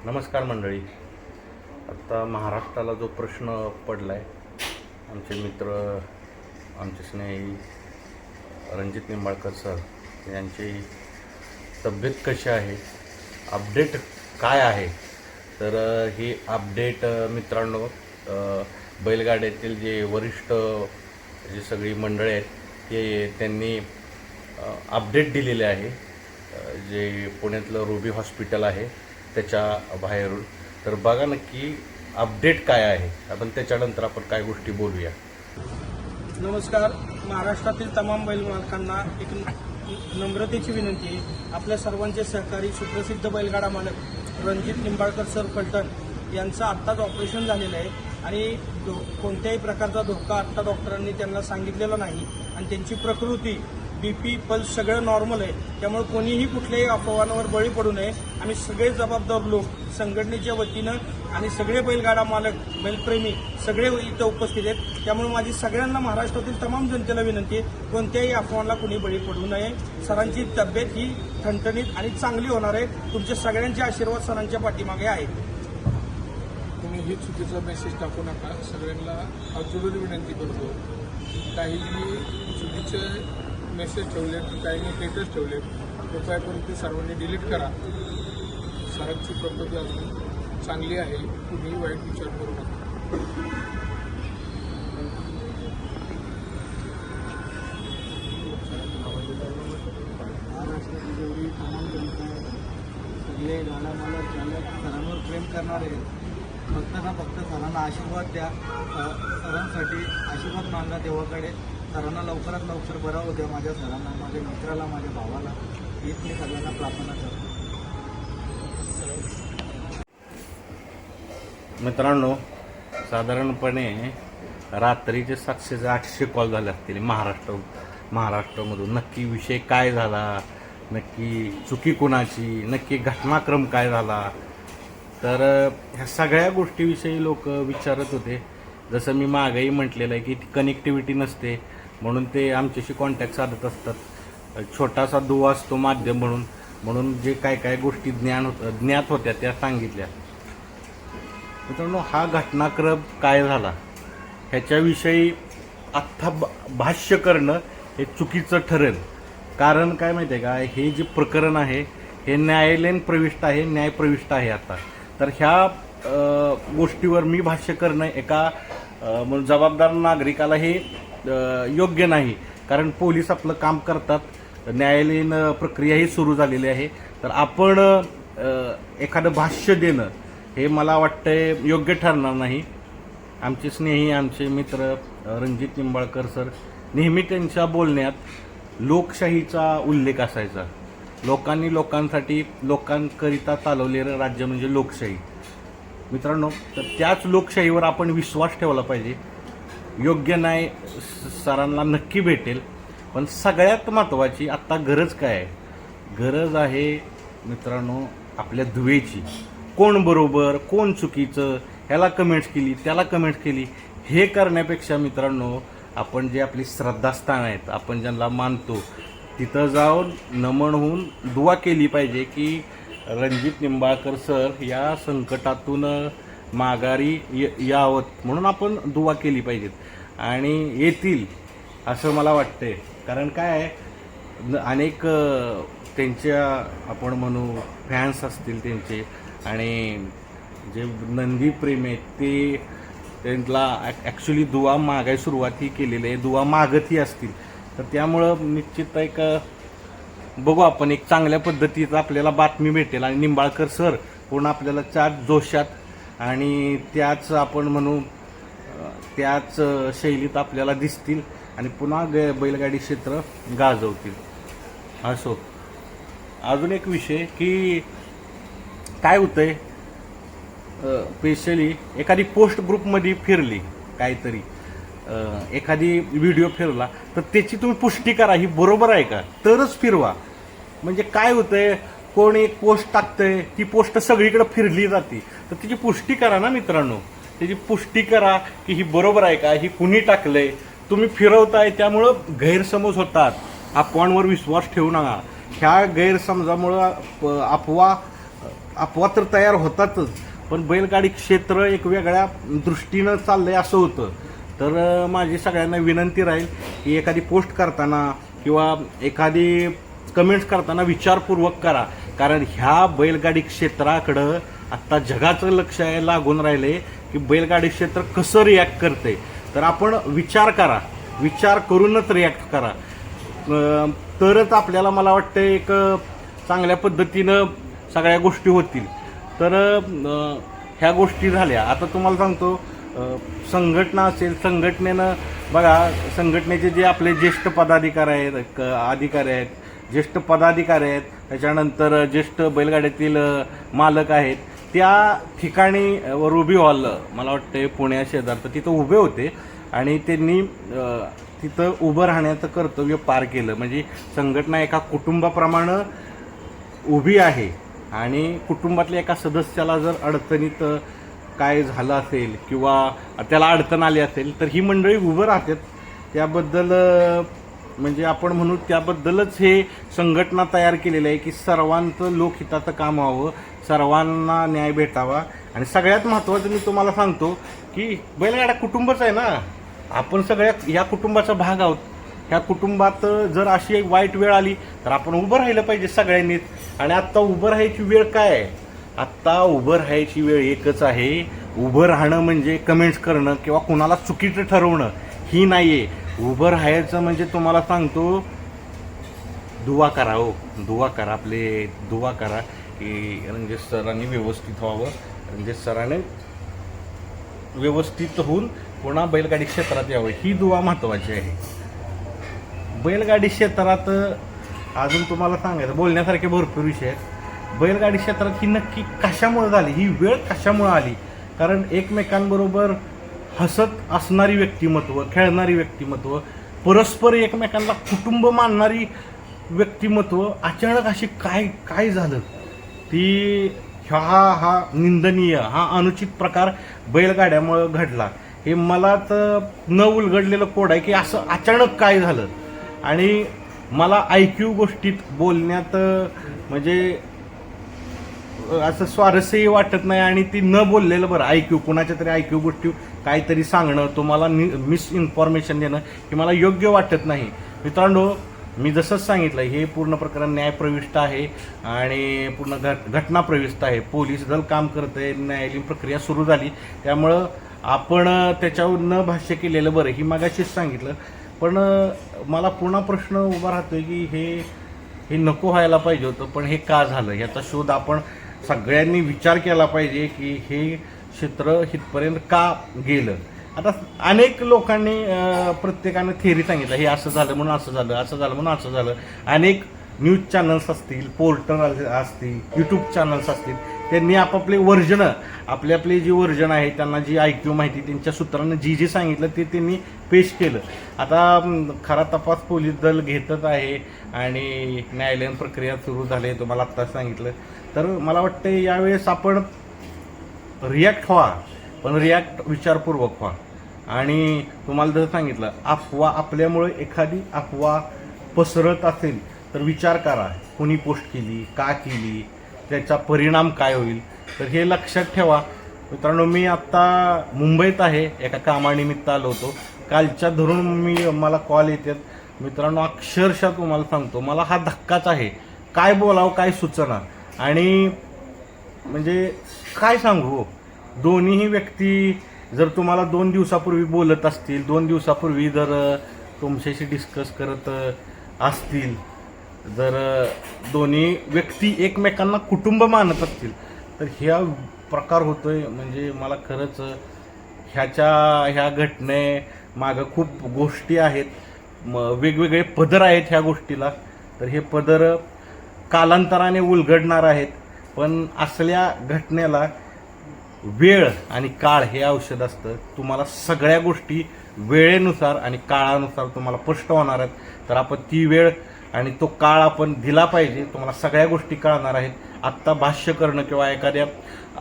नमस्कार मंडळी. आता महाराष्ट्राला जो प्रश्न पडला आहे, आमचे मित्र, आमचे स्नेही रणजित निंबाळकर सर यांची तब्येत कशी आहे, अपडेट काय आहे. तर ही अपडेट मित्रांनो, बैलगाड्यातील जे वरिष्ठ जी सगळी मंडळी आहेत ते त्यांनी अपडेट दिलेले आहे. जे पुण्यातलं रुबी हॉस्पिटल आहे त्याच्या बाहेरून. तर बघा नक्की अपडेट काय आहे. आपण त्याच्यानंतर आपण काय गोष्टी बोलूया. नमस्कार. महाराष्ट्रातील तमाम बैल मालकांना एक नम्रतेची विनंती आहे. आपल्या सर्वांचे सहकारी सुप्रसिद्ध बैलगाडा मालक रणजित निंबाळकर सर फलटण यांचं आत्ताच ऑपरेशन झालेलं आहे आणि कोणत्याही प्रकारचा धोका आत्ता डॉक्टरांनी त्यांना सांगितलेला नाही आणि त्यांची प्रकृती, BP, पल्स सगळं नॉर्मल आहे. त्यामुळे कोणीही कुठल्याही अफवांवर बळी पडू नये. आम्ही सगळे जबाबदार लोक संघटनेच्या वतीनं आणि सगळे बैलगाडा मालक, बैलप्रेमी सगळे इथं उपस्थित आहेत. त्यामुळे माझी सगळ्यांना, महाराष्ट्रातील तमाम जनतेला विनंती आहे, कोणत्याही अफवांना कोणी बळी पडू नये. सरांची तब्येत ही ठणठणीत आणि चांगली होणार आहे. तुमचे सगळ्यांचे आशीर्वाद सरांच्या पाठीमागे आहेत. तुम्ही ही चुकीचा मेसेज टाकू नका. सगळ्यांना हात जोडून विनंती करतो. काही चुकीचे मेसेज ठेवले, काहींनी स्टेटस ठेवले, कृपया करून ते सर्वांनी डिलीट करा. सरांची प्रकृती अजून चांगली आहे. तुम्ही वाईट विचार करू नका. महाराष्ट्राची जेवढी तमाम जनता आहे, सगळे गाडा मालक, चालक सरांवर प्रेम करणारे, फक्त सरांना आशीर्वाद द्या. सरांसाठी आशीर्वाद मागा देवाकडे. सरांना लवकरात लवकर बरा होऊ द्या. माझ्या सरांना, माझ्या मित्राला, माझ्या भावाला, हीच मी सगळ्यांना प्रार्थना करतो. मित्रांनो, साधारणपणे रात्रीचे 700 ते 800 कॉल झाले असतील महाराष्ट्रामधून. नक्की विषय काय झाला, नक्की चुकी कोणाची, नक्की घटनाक्रम काय झाला. तर ह्या सगळ्या गोष्टीविषयी लोक विचारत होते. जसं मी मागेही म्हटलेलं आहे की ती कनेक्टिव्हिटी नसते, म्हणून ते आमच्याशी कॉन्टॅक्ट साधत असतात. छोटासा दुवा असतो माध्यम म्हणून जे काय गोष्टी ज्ञात होत्या त्या सांगितल्या. मित्रांनो, हा घटनाक्रम काय झाला ह्याच्याविषयी आत्ता भाष्य करणं हे चुकीचं ठरेल. कारण काय माहिती आहे का, हे जे प्रकरण आहे हे न्यायालयीन प्रविष्ट आहे, न्यायप्रविष्ट आहे आता. तर ह्या गोष्टीवर मी भाष्य करणं एका जबाबदार नागरिकाला हे योग्य नाही. कारण पोलीस आपलं काम करतात, न्यायालयीन प्रक्रियाही सुरू झालेली आहे. तर आपण एखादं भाष्य देणं हे मला वाटतंय योग्य ठरणार नाही. आमचे स्नेही, आमचे मित्र रणजित निंबाळकर सर, नेहमी त्यांच्या बोलण्यात लोकशाहीचा उल्लेख असायचा. लोकांनी लोकांसाठी, लोकांकरिता चालवलेलं राज्य म्हणजे लोकशाही. मित्रांनो, तर त्याच लोकशाहीवर आपण विश्वास ठेवला पाहिजे. योग्य न्याय सरांना नक्की भेटेल. पण सगळ्यात महत्त्वाची आत्ता गरज काय आहे? गरज आहे मित्रांनो आपल्या दुवेची. कोण बरोबर, कोण चुकीचं, ह्याला कमेंट्स केली, त्याला कमेंट्स केली, हे करण्यापेक्षा मित्रांनो आपण जे आपली श्रद्धास्थान आहेत, आपण ज्यांना मानतो, तिथं जाऊन नमन होऊन दुवा केली पाहिजे की रणजित निंबाळकर सर या संकटातून माघारी यावत, म्हणून आपण दुवा केली पाहिजेत आणि येतील असं मला वाटतंय. कारण काय आहे, अनेक त्यांच्या आपण म्हणू फॅन्स असतील त्यांचे, आणि जे नंदी प्रेम आहेत ते त्यांना ॲक्च्युली दुवा मागायला सुरुवात ही केलेली आहे, दुवा मागतही असतील. तर त्यामुळं निश्चित एक बघू आपण एक चांगल्या पद्धतीचं आपल्याला बातमी भेटेल आणि निंबाळकर सर पूर्ण आपल्याला त्याच जोशात आणि त्याच आपण म्हणू त्याच शैलीत आपल्याला दिसतील आणि पुन्हा बैलगाडी क्षेत्र गाजवतील. असो, अजून एक विषय की काय होतंय, स्पेशली एखादी पोस्ट ग्रुपमध्ये फिरली काहीतरी, एखादी व्हिडिओ फिरला तर त्याची तुम्ही पुष्टी करा ही बरोबर आहे का, तरच फिरवा. म्हणजे काय होतंय, कोण एक पोस्ट टाकतंय, ती पोस्ट सगळीकडे फिरली जाते, तर त्याची पुष्टी करा ना मित्रांनो. त्याची पुष्टी करा की ही बरोबर आहे का, ही कुणी टाकलंय. तुम्ही फिरवताय त्यामुळं गैरसमज होतात. अफवांवर विश्वास ठेवू नका. ह्या गैरसमजामुळं अफवा अफवा तर तयार होतातच, पण बैलगाडी क्षेत्र एक वेगळ्या दृष्टीनं चाललंय असं होतं. तर माझी सगळ्यांना विनंती राहील की एखादी पोस्ट करताना किंवा एखादी कमेंट्स करताना विचारपूर्वक करा, कारण ह्या बैलगाडी क्षेत्राकडं आत्ता जगाचं लक्ष आहे लागून राहिले की बैलगाडी क्षेत्र कसं रिॲक्ट करते. तर आपण विचार करा, विचार करूनच रिॲक्ट करा, तरच आपल्याला मला वाटतं एक चांगल्या पद्धतीनं सगळ्या गोष्टी होतील. तर ह्या गोष्टी झाल्या. आता तुम्हाला सांगतो, संघटना असेल, संघटनेनं बघा, संघटनेचे जे आपले ज्येष्ठ पदाधिकारी आहेत, अधिकारी आहेत, ज्येष्ठ पदाधिकारी आहेत, त्याच्यानंतर ज्येष्ठ बैलगाड्यातील मालक आहेत, त्या ठिकाणी रुबी हॉल मला वाटतं पुण्या शेजार, तर तिथं उभे होते आणि त्यांनी तिथं उभं राहण्याचं कर्तव्य पार केलं. म्हणजे संघटना एका कुटुंबाप्रमाणे उभी आहे आणि कुटुंबातल्या एका सदस्याला जर अडचणीत काय झालं असेल किंवा त्याला अडचण आली असेल तर ही मंडळी उभं राहतात. त्याबद्दल म्हणजे आपण म्हणू त्याबद्दलच हे संघटना तयार केलेलं आहे की सर्वांचं लोकहिताचं काम व्हावं, सर्वांना न्याय भेटावा. आणि सगळ्यात महत्त्वाचं मी तुम्हाला सांगतो की बैलगाडा कुटुंबच आहे ना, आपण सगळ्या या कुटुंबाचा भाग आहोत. ह्या कुटुंबात जर अशी एक वाईट वेळ आली तर आपण उभं राहिलं पाहिजे सगळ्यांनीच. आणि आत्ता उभं राहायची वेळ काय आहे? आत्ता उभं राहायची वेळ एकच आहे. उभं राहणं म्हणजे कमेंट्स करणं किंवा कुणाला चुकीचं ठरवणं ही नाही आहे. उभं राहायचं म्हणजे तुम्हाला सांगतो, दुवा करा, हो दुवा करा, आपले दुवा करा की रणजित सरांनी व्यवस्थित व्हावं, रणजित सरांनी व्यवस्थित होऊन पुन्हा बैलगाडी क्षेत्रात यावं, ही दुवा महत्त्वाची आहे. बैलगाडी क्षेत्रात अजून तुम्हाला सांगायचं बोलण्यासारखे भरपूर विषय आहेत. बैलगाडी क्षेत्रात ही नक्की कशामुळे झाली, ही वेळ कशामुळे आली? कारण एकमेकांबरोबर हसत असणारी व्यक्तिमत्व, खेळणारी व्यक्तिमत्व, परस्पर एकमेकांना कुटुंब मानणारी व्यक्तिमत्व अचानक अशी काय झालं, ती हा निंदनीय, हा अनुचित प्रकार बैलगाड्यामुळं घडला. हे मला तर न उलगडलेलं कोड आहे की असं अचानक काय झालं. आणि मला IQ गोष्टीत बोलण्यात म्हणजे असं स्वारस्यही वाटत नाही आणि ती न बोललेलं बरं. IQ कुणाच्या तरी IQ गोष्टी काहीतरी सांगणं, तुम्हाला मिसइन्फॉर्मेशन देणं हे मला योग्य वाटत नाही. मित्रांनो, मी जसंच सांगितलं, हे पूर्ण प्रकरण न्यायप्रविष्ट आहे आणि पूर्ण घटना प्रविष्ट आहे. पोलीस दल काम करतंय, न्यायालयीन प्रक्रिया सुरू झाली, त्यामुळं आपण त्याच्यावर न भाष्य केलेलं बरं, ही मागाशीच सांगितलं. पण मला पुन्हा प्रश्न उभा राहतोय की हे नको व्हायला पाहिजे होतं, पण हे का झालं याचा शोध आपण सगळ्यांनी विचार केला पाहिजे की हे क्षेत्र इथपर्यंत का गेलं. आता अनेक लोकांनी प्रत्येकानं थिअरी सांगितलं, हे असं झालं म्हणून असं झालं, असं झालं म्हणून असं झालं. अनेक न्यूज चॅनल्स असतील, पोर्टल असतील, यूट्यूब चॅनल्स असतील, त्यांनी आपापले वर्जनं, आपली जी वर्जन आहे, त्यांना जी IQ माहिती, त्यांच्या सूत्रांना जी सांगितलं ते त्यांनी पेश केलं. आता खरा तपास पोलीस दल घेतच आहे आणि न्यायालयीन प्रक्रिया सुरू झाली, तुम्हाला आत्ताच सांगितलं. तर मला वाटतं यावेळेस आपण रिॲक्ट व्हा, पण रिॲक्ट विचारपूर्वक व्हा. आणि तुम्हाला जसं सांगितलं, अफवा, आपल्यामुळे एखादी अफवा पसरत असेल तर विचार करा, कोणी पोस्ट केली, का केली, त्याचा परिणाम काय होईल. तर हे लक्षात ठेवा. मित्रांनो, मी आत्ता मुंबईत आहे, एका कामानिमित्त आलो होतो. कालच्या धरून मला कॉल येतात. मित्रांनो, अक्षरशः तुम्हाला सांगतो, मला हा धक्काच आहे. काय बोलावं काय सुचना. आणि म्हणजे काय सांगू, दोन्हीही व्यक्ती जर तुम्हाला 2 दिवसापूर्वी बोलत असतील, 2 दिवसापूर्वी जर तुमच्याशी डिस्कस करत असतील, जर दोन्ही व्यक्ती एकमेकांना कुटुंब मानत असतील, तर ह्या प्रकार होतोय. म्हणजे मला खरंच ह्या घटने मागं खूप गोष्टी आहेत, वेगवेगळे पदर आहेत ह्या गोष्टीला. तर हे पदर कालांतराने उलगडणार आहेत. पण असल्या घटनेला वेळ आणि काळ हे औषध असतं. तुम्हाला सगळ्या गोष्टी वेळेनुसार आणि काळानुसार तुम्हाला स्पष्ट होणार आहेत. तर आपण ती वेळ आणि तो काळ आपण दिला पाहिजे. तुम्हाला सगळ्या गोष्टी कळणार आहेत. आत्ता भाष्य करणं किंवा एखाद्या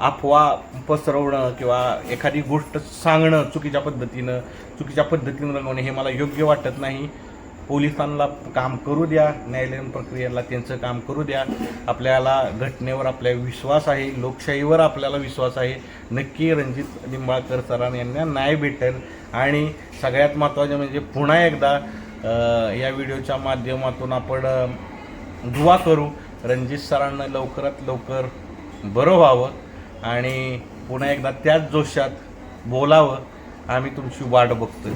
अफवा पसरवणं किंवा एखादी गोष्ट सांगणं चुकीच्या पद्धतीनं रंगवणे हे मला योग्य वाटत नाही. पोलिसांना काम करू द्या, न्यायालयीन प्रक्रियेला त्यांचं काम करू द्या. आपल्याला घटनेवर आपल्या विश्वास आहे, लोकशाहीवर आपल्याला विश्वास आहे. नक्की रणजित निंबाळकर सरांना न्याय भेटेल. आणि सगळ्यात महत्त्वाचे म्हणजे पुन्हा एकदा या व्हिडिओच्या माध्यमातून आपण दुआ करू, रणजित सरांना लवकरात लवकर बरं व्हावं आणि पुन्हा एकदा त्याच जोशात बोलावं. आम्ही तुमची वाट बघतोय.